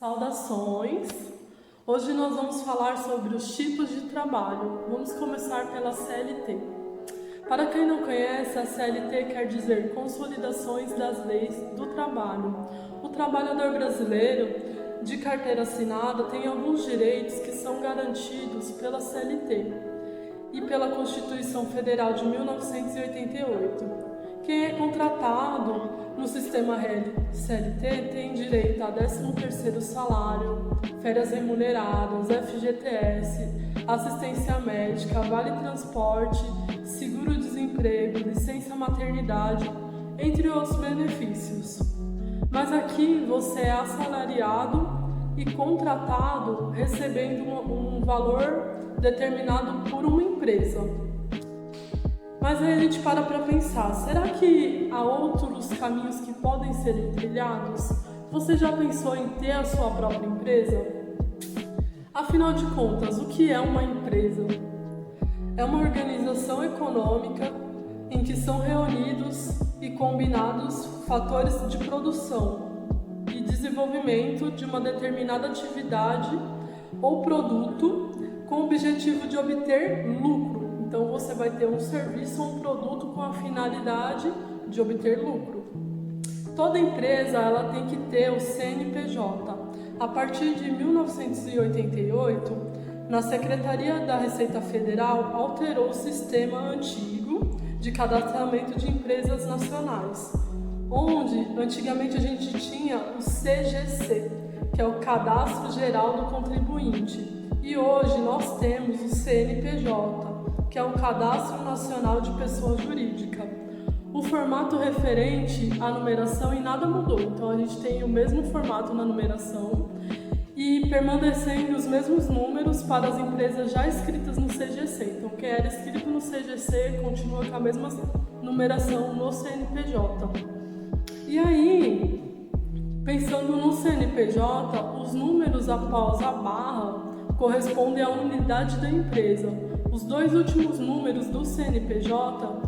Saudações! Hoje nós vamos falar sobre os tipos de trabalho. Vamos começar pela CLT. Para quem não conhece, a CLT quer dizer Consolidações das Leis do Trabalho. O trabalhador brasileiro de carteira assinada tem alguns direitos que são garantidos pela CLT e pela Constituição Federal de 1988. Quem é contratado no sistema CLT tem direito a 13º salário, férias remuneradas, FGTS, assistência médica, vale transporte, seguro-desemprego, licença maternidade, entre outros benefícios. Mas aqui você é assalariado e contratado recebendo um valor determinado por uma empresa. Mas aí a gente para pensar, será que há outros caminhos que podem ser trilhados? Você já pensou em ter a sua própria empresa? Afinal de contas, o que é uma empresa? É uma organização econômica em que são reunidos e combinados fatores de produção e desenvolvimento de uma determinada atividade ou produto com o objetivo de obter lucro. Então você vai ter um serviço ou um produto com a finalidade de obter lucro. Toda empresa ela tem que ter o CNPJ. A partir de 1988, na Secretaria da Receita Federal alterou o sistema antigo de cadastramento de empresas nacionais, onde antigamente a gente tinha o CGC, que é o Cadastro Geral do Contribuinte, e hoje nós temos o CNPJ, que é o Cadastro Nacional de Pessoa Jurídica. O formato referente à numeração e nada mudou, então a gente tem o mesmo formato na numeração e permanecendo os mesmos números para as empresas já inscritas no CGC. Então quem era inscrito no CGC continua com a mesma numeração no CNPJ. E aí, pensando no CNPJ, os números após a barra correspondem à unidade da empresa. Os dois últimos números do CNPJ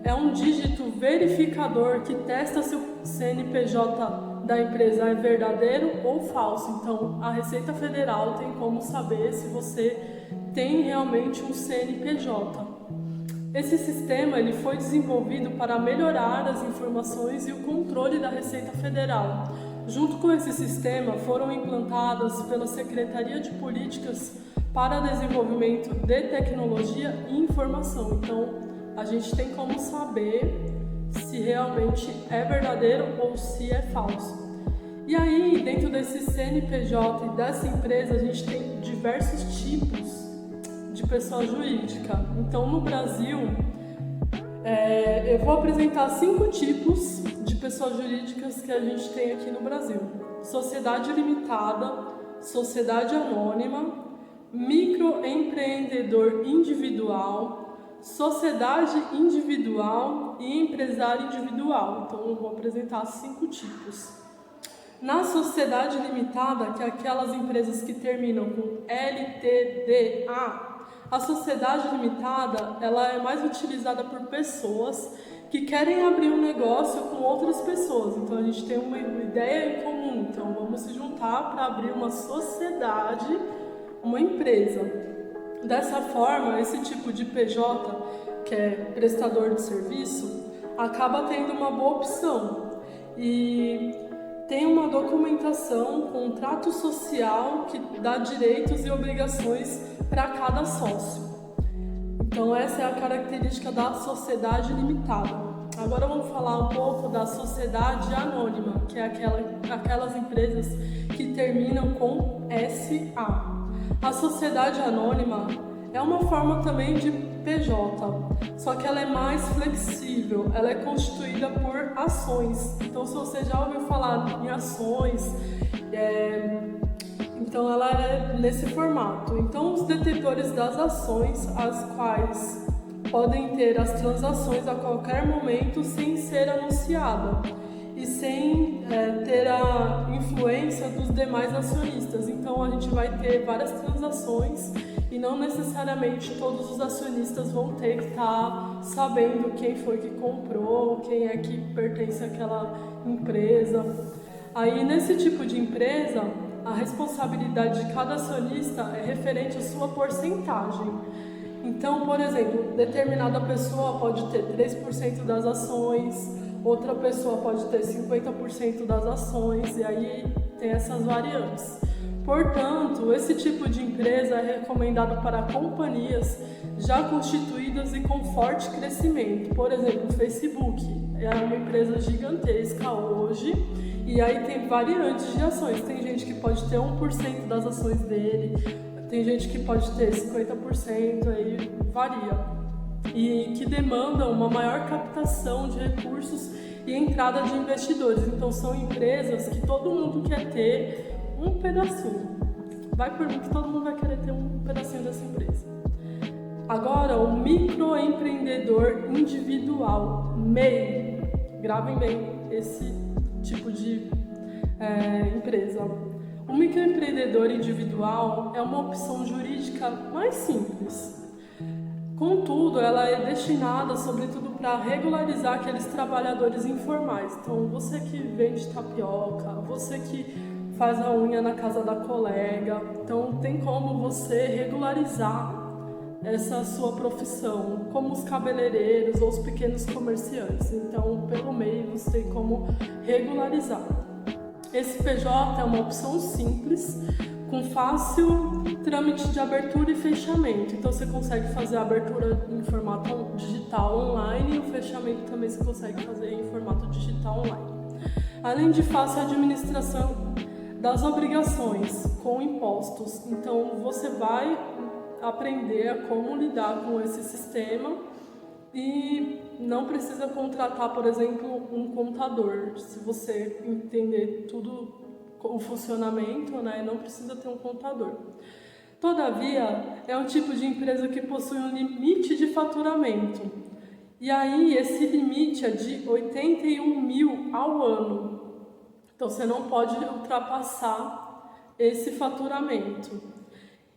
é um dígito verificador que testa se o CNPJ da empresa é verdadeiro ou falso. Então, a Receita Federal tem como saber se você tem realmente um CNPJ. Esse sistema ele foi desenvolvido para melhorar as informações e o controle da Receita Federal. Junto com esse sistema, foram implantadas pela Secretaria de Políticas para Desenvolvimento de Tecnologia e Informação. Então, a gente tem como saber se realmente é verdadeiro ou se é falso. E aí, dentro desse CNPJ e dessa empresa, a gente tem diversos tipos de pessoa jurídica. Então, no Brasil, eu vou apresentar 5 tipos de pessoas jurídicas que a gente tem aqui no Brasil: sociedade limitada, sociedade anônima, microempreendedor individual, sociedade individual e empresário individual. Então eu vou apresentar 5 tipos. Na sociedade limitada, que é aquelas empresas que terminam com LTDA, a sociedade limitada ela é mais utilizada por pessoas que querem abrir um negócio com outras pessoas. Então a gente tem uma ideia em comum, então vamos se juntar para abrir uma sociedade, uma empresa. Dessa forma, esse tipo de PJ, que é prestador de serviço, acaba tendo uma boa opção e tem uma documentação, contrato social que dá direitos e obrigações para cada sócio. Então essa é a característica da sociedade limitada. Agora vamos falar um pouco da sociedade anônima, que é aquelas empresas que terminam com SA. A sociedade anônima é uma forma também de PJ, só que ela é mais flexível, ela é constituída por ações. Então, se você já ouviu falar em ações, então ela é nesse formato. Então, os detentores das ações, as quais podem ter as transações a qualquer momento sem ser anunciada e sem ter a influência dos demais acionistas. Então a gente vai ter várias transações e não necessariamente todos os acionistas vão ter que estar sabendo quem foi que comprou, quem é que pertence àquela empresa. Aí nesse tipo de empresa, a responsabilidade de cada acionista é referente à sua porcentagem. Então, por exemplo, determinada pessoa pode ter 3% das ações, outra pessoa pode ter 50% das ações, e aí tem essas variantes. Portanto, esse tipo de empresa é recomendado para companhias já constituídas e com forte crescimento. Por exemplo, o Facebook é uma empresa gigantesca hoje, e aí tem variantes de ações. Tem gente que pode ter 1% das ações dele, tem gente que pode ter 50%, aí varia. E que demandam uma maior captação de recursos e entrada de investidores. Então são empresas que todo mundo quer ter um pedacinho. Vai por mim que todo mundo vai querer ter um pedacinho dessa empresa. Agora, o microempreendedor individual, MEI. Gravem bem esse tipo de empresa. O microempreendedor individual é uma opção jurídica mais simples. Contudo, ela é destinada, sobretudo, para regularizar aqueles trabalhadores informais. Então, você que vende tapioca, você que faz a unha na casa da colega, então tem como você regularizar essa sua profissão, como os cabeleireiros ou os pequenos comerciantes. Então, pelo MEI, você tem como regularizar. Esse PJ é uma opção simples, com fácil trâmite de abertura e fechamento. Então você consegue fazer a abertura em formato digital online e o fechamento também você consegue fazer em formato digital online. Além de fácil administração das obrigações com impostos. Então você vai aprender a como lidar com esse sistema e não precisa contratar, por exemplo, um contador. Se você entender tudo o funcionamento, não precisa ter um contador. Todavia, é um tipo de empresa que possui um limite de faturamento. E aí, esse limite é de 81 mil ao ano. Então, você não pode ultrapassar esse faturamento.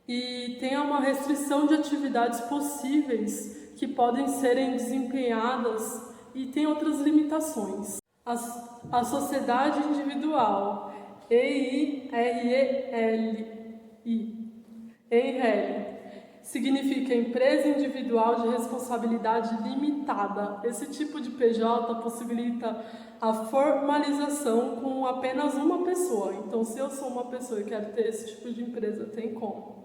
E tem uma restrição de atividades possíveis que podem serem desempenhadas e tem outras limitações. A sociedade individual, EIRELI, significa empresa individual de responsabilidade limitada. Esse tipo de PJ possibilita a formalização com apenas uma pessoa. Então, se eu sou uma pessoa e quero ter esse tipo de empresa, tem como.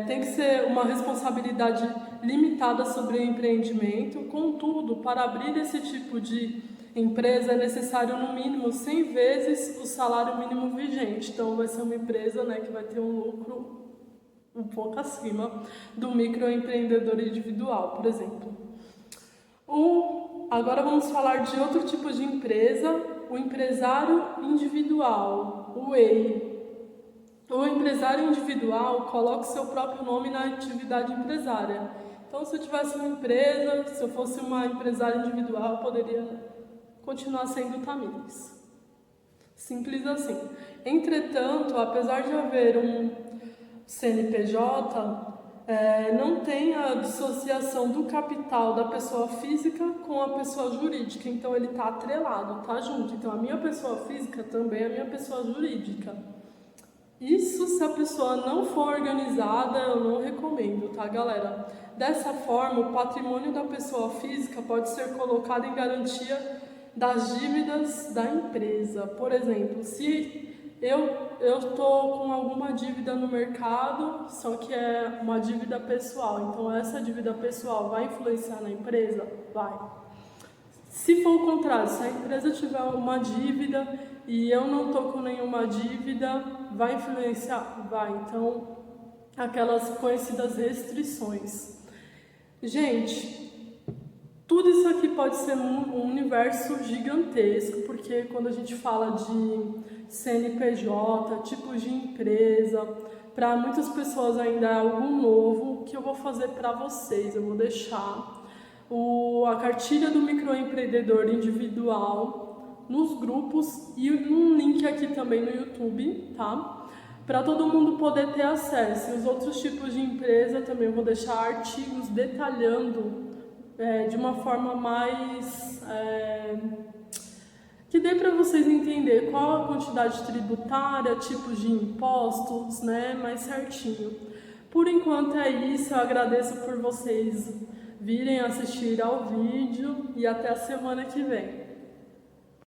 Tem que ser uma responsabilidade limitada sobre o empreendimento. Contudo, para abrir esse tipo de empresa é necessário no mínimo 100 vezes o salário mínimo vigente. Então vai ser uma empresa que vai ter um lucro um pouco acima do microempreendedor individual, por exemplo. Agora vamos falar de outro tipo de empresa, o empresário individual, o EI. O empresário individual coloca o seu próprio nome na atividade empresária. Então, se eu tivesse uma empresa, se eu fosse uma empresária individual, eu poderia continuar sendo Tamires. Simples assim. Entretanto, apesar de haver um CNPJ, não tem a dissociação do capital da pessoa física com a pessoa jurídica. Então, ele está atrelado, está junto. Então, a minha pessoa física também é a minha pessoa jurídica. Isso se a pessoa não for organizada, eu não recomendo, tá, galera? Dessa forma, o patrimônio da pessoa física pode ser colocado em garantia das dívidas da empresa. Por exemplo, se eu estou com alguma dívida no mercado, só que é uma dívida pessoal, então essa dívida pessoal vai influenciar na empresa? Vai. Se for o contrário, se a empresa tiver uma dívida e eu não estou com nenhuma dívida, vai influenciar? Vai. Então, aquelas conhecidas restrições. Gente, tudo isso aqui pode ser um universo gigantesco, porque quando a gente fala de CNPJ, tipos de empresa, para muitas pessoas ainda é algo novo. O que eu vou fazer para vocês? Eu vou deixar a cartilha do microempreendedor individual nos grupos e um link aqui também no YouTube, tá? Para todo mundo poder ter acesso. E os outros tipos de empresa também eu vou deixar artigos detalhando de uma forma mais que dê para vocês entender qual a quantidade tributária, tipos de impostos, né, mais certinho. Por enquanto é isso, eu agradeço por vocês virem assistir ao vídeo e até a semana que vem.